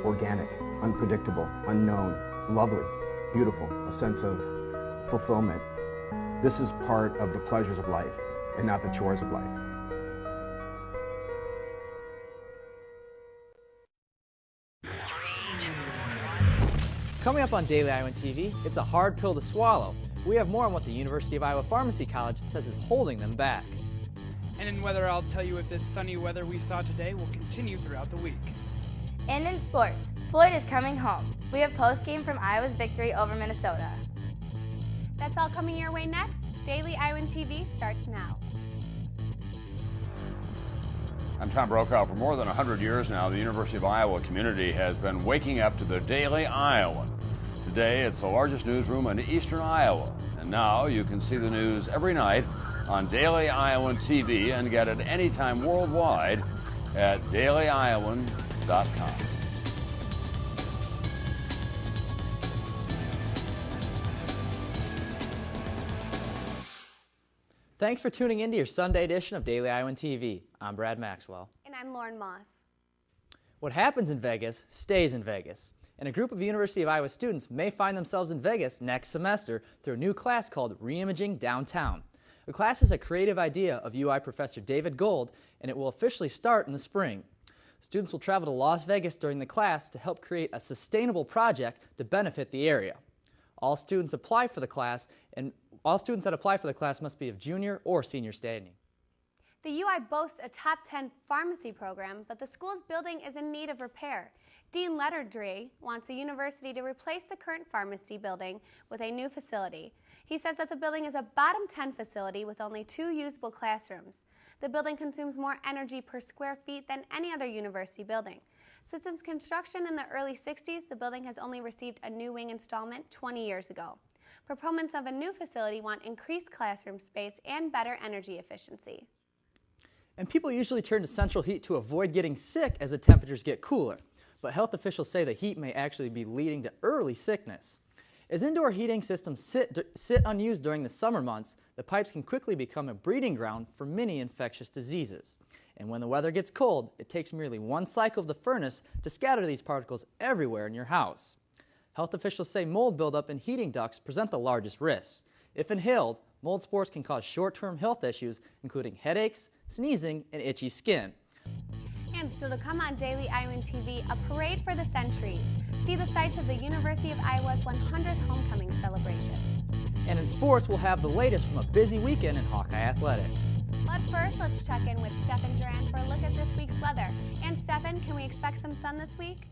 organic, unpredictable, unknown, lovely, beautiful, a sense of fulfillment. This is part of the pleasures of life and not the chores of life. Coming up on Daily Iowan TV, it's a hard pill to swallow. We have more on what the University of Iowa Pharmacy College says is holding them back. And in weather, I'll tell you if this sunny weather we saw today will continue throughout the week. And in sports, Floyd is coming home. We have postgame from Iowa's victory over Minnesota. That's all coming your way next. Daily Iowan TV starts now. I'm Tom Brokaw. For more than 100 years now, the University of Iowa community has been waking up to the Daily Iowan. Today, it's the largest newsroom in eastern Iowa. And now you can see the news every night on Daily Iowan TV and get it anytime worldwide at dailyiowan.com. Thanks for tuning in to your Sunday edition of Daily Iowan TV. I'm Brad Maxwell. And I'm Lauren Moss. What happens in Vegas stays in Vegas. And a group of University of Iowa students may find themselves in Vegas next semester through a new class called Reimaging Downtown. The class is a creative idea of UI professor David Gold, and it will officially start in the spring. Students will travel to Las Vegas during the class to help create a sustainable project to benefit the area. All students that apply for the class must be of junior or senior standing. The UI boasts a top 10 pharmacy program, but the school's building is in need of repair. Dean Letterdre wants the university to replace the current pharmacy building with a new facility. He says that the building is a bottom 10 facility with only 2 usable classrooms. The building consumes more energy per square feet than any other university building. Since its construction in the early 60s, the building has only received a new wing installment 20 years ago. Proponents of a new facility want increased classroom space and better energy efficiency. And people usually turn to central heat to avoid getting sick as the temperatures get cooler. But health officials say the heat may actually be leading to early sickness. As indoor heating systems sit unused during the summer months, the pipes can quickly become a breeding ground for many infectious diseases. And when the weather gets cold, it takes merely one cycle of the furnace to scatter these particles everywhere in your house. Health officials say mold buildup in heating ducts present the largest risks. If inhaled, mold spores can cause short-term health issues, including headaches, sneezing, and itchy skin. And still to come on Daily Iowan TV, a parade for the centuries. See the sights of the University of Iowa's 100th homecoming celebration. And in sports, we'll have the latest from a busy weekend in Hawkeye athletics. But first, let's check in with Stefan Duran for a look at this week's weather. And Stefan, can we expect some sun this week?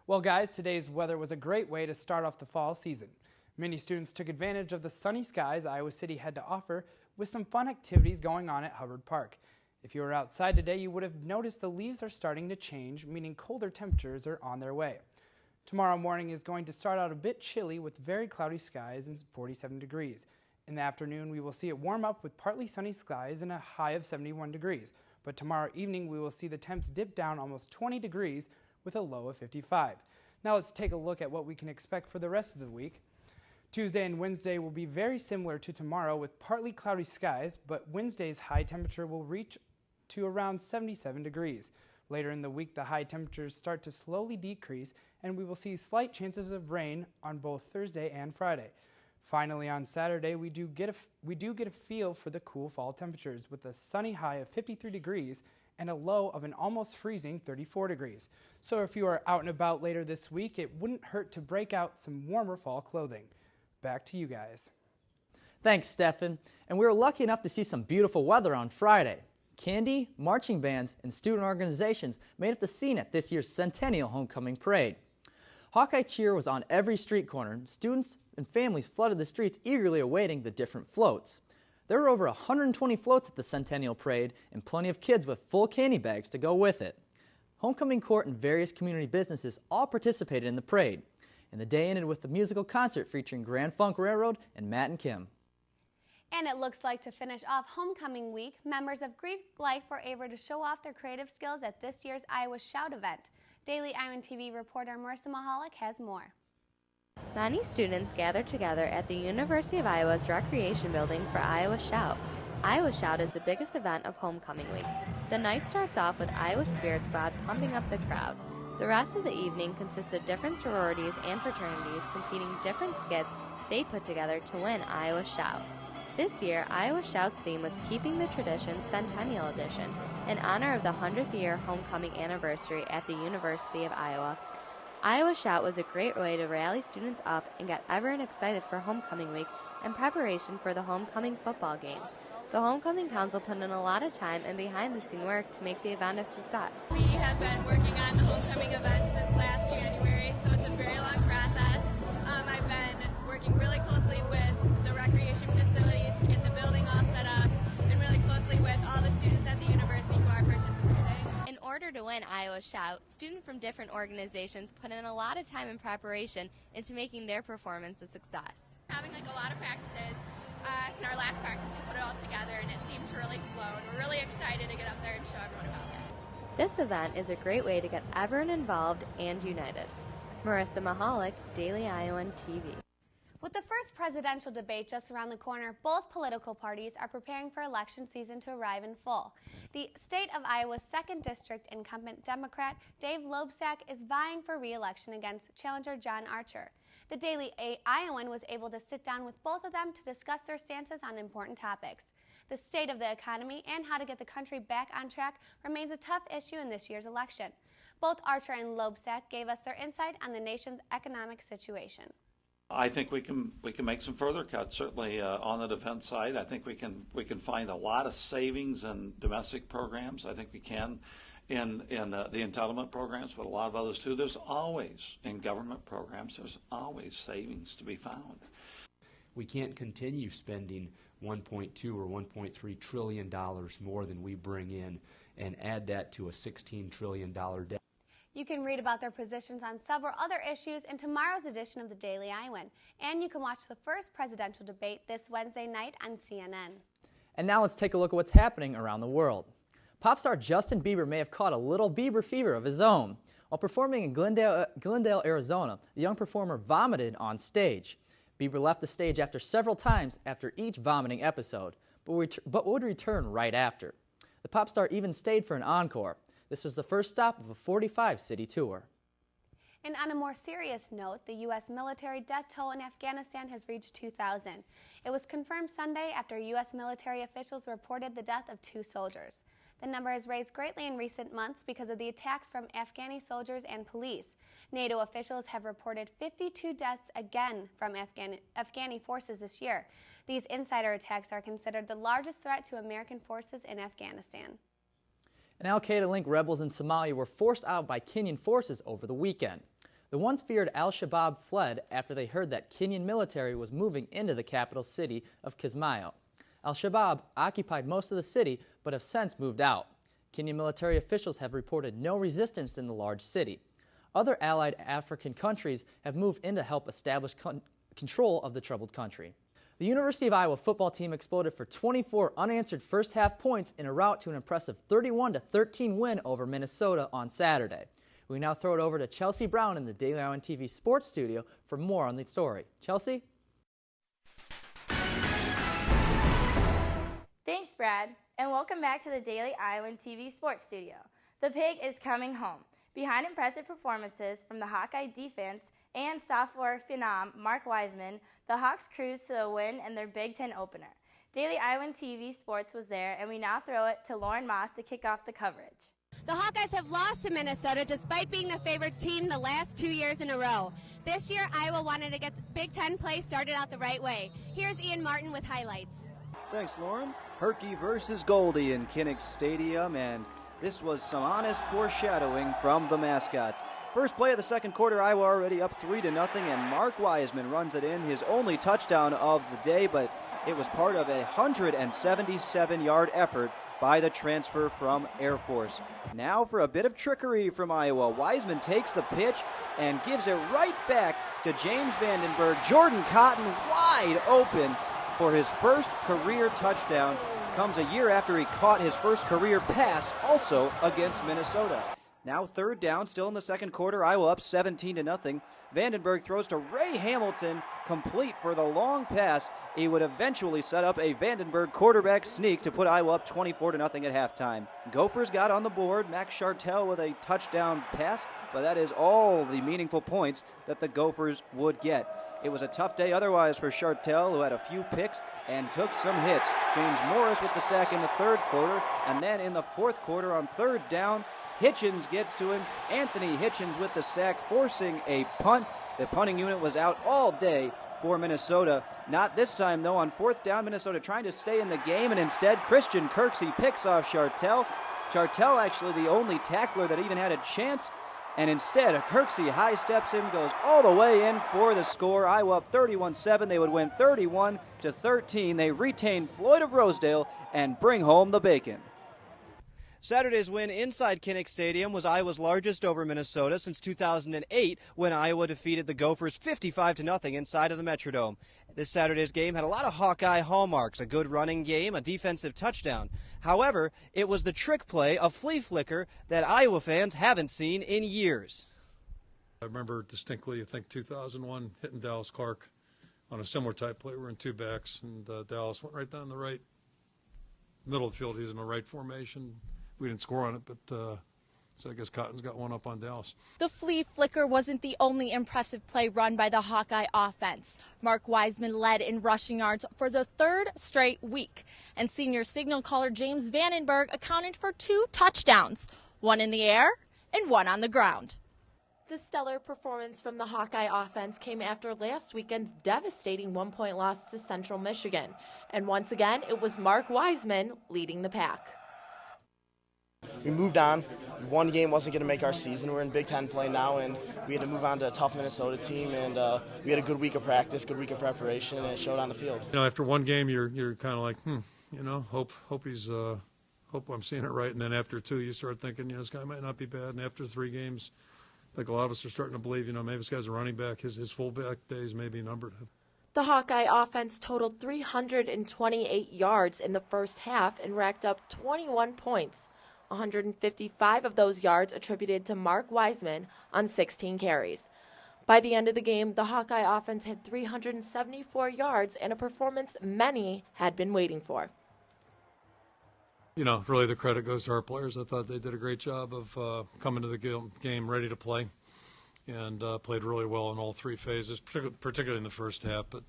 Well, guys, today's weather was a great way to start off the fall season. Many students took advantage of the sunny skies Iowa City had to offer with some fun activities going on at Hubbard Park. If you were outside today, you would have noticed the leaves are starting to change, meaning colder temperatures are on their way. Tomorrow morning is going to start out a bit chilly with very cloudy skies and 47 degrees. In the afternoon, we will see it warm up with partly sunny skies and a high of 71 degrees. But tomorrow evening, we will see the temps dip down almost 20 degrees with a low of 55. Now let's take a look at what we can expect for the rest of the week. Tuesday and Wednesday will be very similar to tomorrow with partly cloudy skies, but Wednesday's high temperature will reach to around 77 degrees. Later in the week, the high temperatures start to slowly decrease, and we will see slight chances of rain on both Thursday and Friday. Finally, on Saturday, we do get a feel for the cool fall temperatures with a sunny high of 53 degrees and a low of an almost freezing 34 degrees. So if you are out and about later this week, it wouldn't hurt to break out some warmer fall clothing. Back to you guys. Thanks, Stefan. And we were lucky enough to see some beautiful weather on Friday. Candy, marching bands, and student organizations made up the scene at this year's Centennial Homecoming Parade. Hawkeye cheer was on every street corner. Students and families flooded the streets eagerly awaiting the different floats. There were over 120 floats at the Centennial Parade and plenty of kids with full candy bags to go with it. Homecoming Court and various community businesses all participated in the parade. And the day ended with the musical concert featuring Grand Funk Railroad and Matt and Kim. And it looks like to finish off homecoming week, members of Greek Life were able to show off their creative skills at this year's Iowa Shout event. Daily Iowan TV reporter Marissa Mahalik has more. Many students gathered together at the University of Iowa's Recreation Building for Iowa Shout. Iowa Shout is the biggest event of homecoming week. The night starts off with Iowa Spirit Squad pumping up the crowd. The rest of the evening consists of different sororities and fraternities competing different skits they put together to win Iowa Shout. This year, Iowa Shout's theme was Keeping the Tradition Centennial Edition in honor of the 100th year homecoming anniversary at the University of Iowa. Iowa Shout was a great way to rally students up and get everyone excited for homecoming week and preparation for the homecoming football game. The Homecoming Council put in a lot of time and behind-the-scene work to make the event a success. We have been working on the homecoming event since last January, so it's a very long process. I've been working really closely with the recreation facilities, to get the building all set up, and really closely with all the students at the university who are participating. In order to win Iowa Shout, students from different organizations put in a lot of time and preparation into making their performance a success. Having a lot of practices. In our last practice, we put it all together, and it seemed to really flow, and we're really excited to get up there and show everyone about it. This event is a great way to get everyone involved and united. Marissa Monologue, Daily Iowan TV. With the first presidential debate just around the corner, both political parties are preparing for election season to arrive in full. The state of Iowa's 2nd District incumbent Democrat Dave Loebsack is vying for re-election against challenger John Archer. The Daily Iowan was able to sit down with both of them to discuss their stances on important topics. The state of the economy and how to get the country back on track remains a tough issue in this year's election. Both Archer and Loebsack gave us their insight on the nation's economic situation. I think we can make some further cuts. Certainly on the defense side, I think we can find a lot of savings in domestic programs. I think we can in the entitlement programs, but a lot of others too. There's always in government programs. There's always savings to be found. We can't continue spending $1.2 or $1.3 trillion more than we bring in and add that to a $16 trillion debt. You can read about their positions on several other issues in tomorrow's edition of the Daily Iowan. And you can watch the first presidential debate this Wednesday night on CNN. And now let's take a look at what's happening around the world. Pop star Justin Bieber may have caught a little Bieber fever of his own. While performing in Glendale, Arizona, the young performer vomited on stage. Bieber left the stage after several times after each vomiting episode, but would return right after. The pop star even stayed for an encore. This was the first stop of a 45-city tour. And on a more serious note, the U.S. military death toll in Afghanistan has reached 2,000. It was confirmed Sunday after U.S. military officials reported the death of 2 soldiers. The number has raised greatly in recent months because of the attacks from Afghani soldiers and police. NATO officials have reported 52 deaths again from Afghani forces this year. These insider attacks are considered the largest threat to American forces in Afghanistan. And al-Qaeda-linked rebels in Somalia were forced out by Kenyan forces over the weekend. The once feared al-Shabaab fled after they heard that Kenyan military was moving into the capital city of Kismayo. Al-Shabaab occupied most of the city, but have since moved out. Kenyan military officials have reported no resistance in the large city. Other allied African countries have moved in to help establish control of the troubled country. The University of Iowa football team exploded for 24 unanswered first-half points in a rout to an impressive 31-13 win over Minnesota on Saturday. We now throw it over to Chelsea Brown in the Daily Iowan TV sports studio for more on the story. Chelsea? Thanks, Brad, and welcome back to the Daily Iowan TV sports studio. The Pig is coming home. Behind impressive performances from the Hawkeye defense and sophomore phenom Mark Wiseman, the Hawks cruised to a win in their Big Ten opener. Daily Iowan TV Sports was there, and we now throw it to Lauren Moss to kick off the coverage. The Hawkeyes have lost to Minnesota despite being the favorite team the last 2 years in a row. This year, Iowa wanted to get the Big Ten play started out the right way. Here's Ian Martin with highlights. Thanks, Lauren. Herky versus Goldie in Kinnick Stadium, and this was some honest foreshadowing from the mascots. First play of the second quarter, Iowa already up 3-0, and Mark Wiseman runs it in, his only touchdown of the day, but it was part of a 177-yard effort by the transfer from Air Force. Now for a bit of trickery from Iowa. Wiseman takes the pitch and gives it right back to James Vandenberg. Jordan Cotton wide open for his first career touchdown. Comes a year after he caught his first career pass, also against Minnesota. Now third down, still in the second quarter. Iowa up 17-0. Vandenberg throws to Ray Hamilton, complete for the long pass. He would eventually set up a Vandenberg quarterback sneak to put Iowa up 24-0 at halftime. Gophers got on the board. Max Chartel with a touchdown pass, but that is all the meaningful points that the Gophers would get. It was a tough day otherwise for Chartel, who had a few picks and took some hits. James Morris with the sack in the third quarter, and then in the fourth quarter on third down, Hitchens gets to him. Anthony Hitchens with the sack, forcing a punt. The punting unit was out all day for Minnesota. Not this time, though. On fourth down, Minnesota trying to stay in the game, and instead Christian Kirksey picks off Chartel. Chartel actually the only tackler that even had a chance, and instead Kirksey high steps him, goes all the way in for the score. Iowa up 31-7. They would win 31-13. They retain Floyd of Rosedale and bring home the bacon. Saturday's win inside Kinnick Stadium was Iowa's largest over Minnesota since 2008, when Iowa defeated the Gophers 55-0 inside of the Metrodome. This Saturday's game had a lot of Hawkeye hallmarks, a good running game, a defensive touchdown. However, it was the trick play, a flea flicker, that Iowa fans haven't seen in years. I remember distinctly, I think 2001, hitting Dallas Clark on a similar type play. We're in two backs, and Dallas went right down the right middle of the field. He's in the right formation. We didn't score on it, but so I guess Cotton's got one up on Dallas. The flea flicker wasn't the only impressive play run by the Hawkeye offense. Mark Wiseman led in rushing yards for the third straight week, and senior signal caller James Vandenberg accounted for 2 touchdowns, one in the air and one on the ground. The stellar performance from the Hawkeye offense came after last weekend's devastating 1-point loss to Central Michigan, and once again it was Mark Wiseman leading the pack. We moved on. One game wasn't going to make our season. We're in Big Ten play now, and we had to move on to a tough Minnesota team. And we had a good week of practice, good week of preparation, and it showed on the field. You know, after one game, you're kind of like, hope I'm seeing it right. And then after 2, you start thinking, this guy might not be bad. And after 3 games, I think a lot of us are starting to believe, maybe this guy's a running back. His fullback days may be numbered. The Hawkeye offense totaled 328 yards in the first half and racked up 21 points. 155 of those yards attributed to Mark Wiseman on 16 carries. By the end of the game, the Hawkeye offense had 374 yards and a performance many had been waiting for. Really the credit goes to our players. I thought they did a great job of coming to the game ready to play, and played really well in all 3 phases, particularly in the first half, but,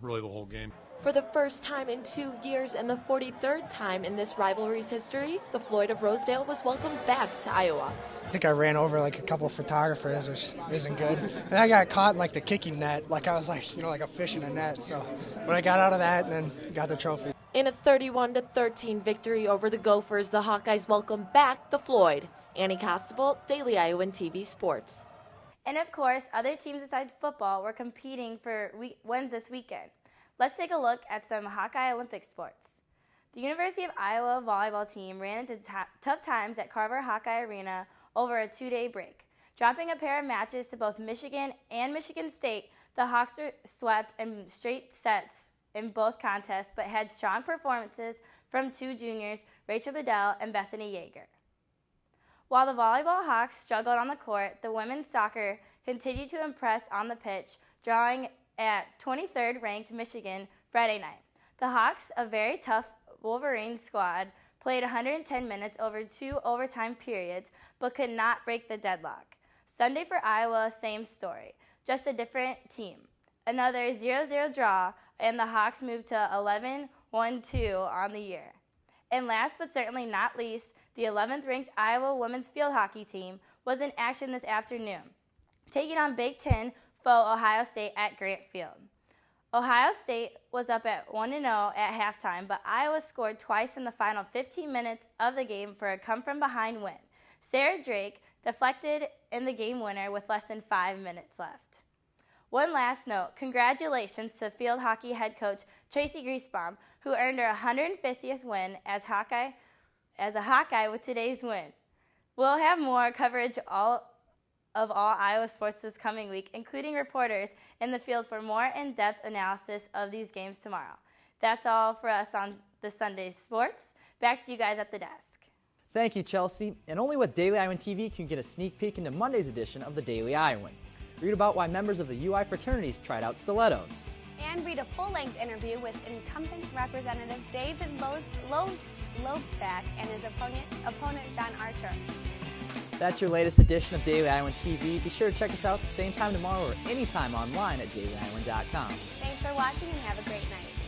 really the whole game. For the first time in 2 years and the 43rd time in this rivalry's history, the Floyd of Rosedale was welcomed back to Iowa. I think I ran over like a couple of photographers, which isn't good. And I got caught in like the kicking net, like I was like a fish in a net. So when I got out of that, and then got the trophy. In a 31-13 victory over the Gophers, the Hawkeyes welcomed back the Floyd. Annie Costable, Daily Iowan TV Sports. And of course, other teams besides football were competing for wins this weekend. Let's take a look at some Hawkeye Olympic sports. The University of Iowa volleyball team ran into tough times at Carver Hawkeye Arena over a 2-day break. Dropping a pair of matches to both Michigan and Michigan State, the Hawks were swept in straight sets in both contests, but had strong performances from 2 juniors, Rachel Bedell and Bethany Yeager. While the volleyball Hawks struggled on the court, the women's soccer continued to impress on the pitch, drawing at 23rd ranked Michigan Friday night. The Hawks, a very tough Wolverine squad, played 110 minutes over 2 overtime periods, but could not break the deadlock. Sunday for Iowa, same story, just a different team. Another 0-0 draw, and the Hawks moved to 11-1-2 on the year. And last but certainly not least, the 11th ranked Iowa women's field hockey team was in action this afternoon, taking on Big Ten foe Ohio State at Grant Field. Ohio State was up at 1-0 at halftime, but Iowa scored twice in the final 15 minutes of the game for a come-from-behind win. Sarah Drake deflected in the game winner with less than 5 minutes left. One last note, congratulations to field hockey head coach Tracy Griesbaum, who earned her 150th win as a Hawkeye with today's win. We'll have more coverage of all Iowa sports this coming week, including reporters in the field for more in-depth analysis of these games tomorrow. That's all for us on the Sunday Sports. Back to you guys at the desk. Thank you, Chelsea. And only with Daily Iowan TV can you get a sneak peek into Monday's edition of the Daily Iowan. Read about why members of the UI fraternities tried out stilettos. And read a full-length interview with incumbent Representative David Loebsack and his opponent John Archer. That's your latest edition of Daily Iowan TV. Be sure to check us out at the same time tomorrow or anytime online at dailyiowan.com. Thanks for watching and have a great night.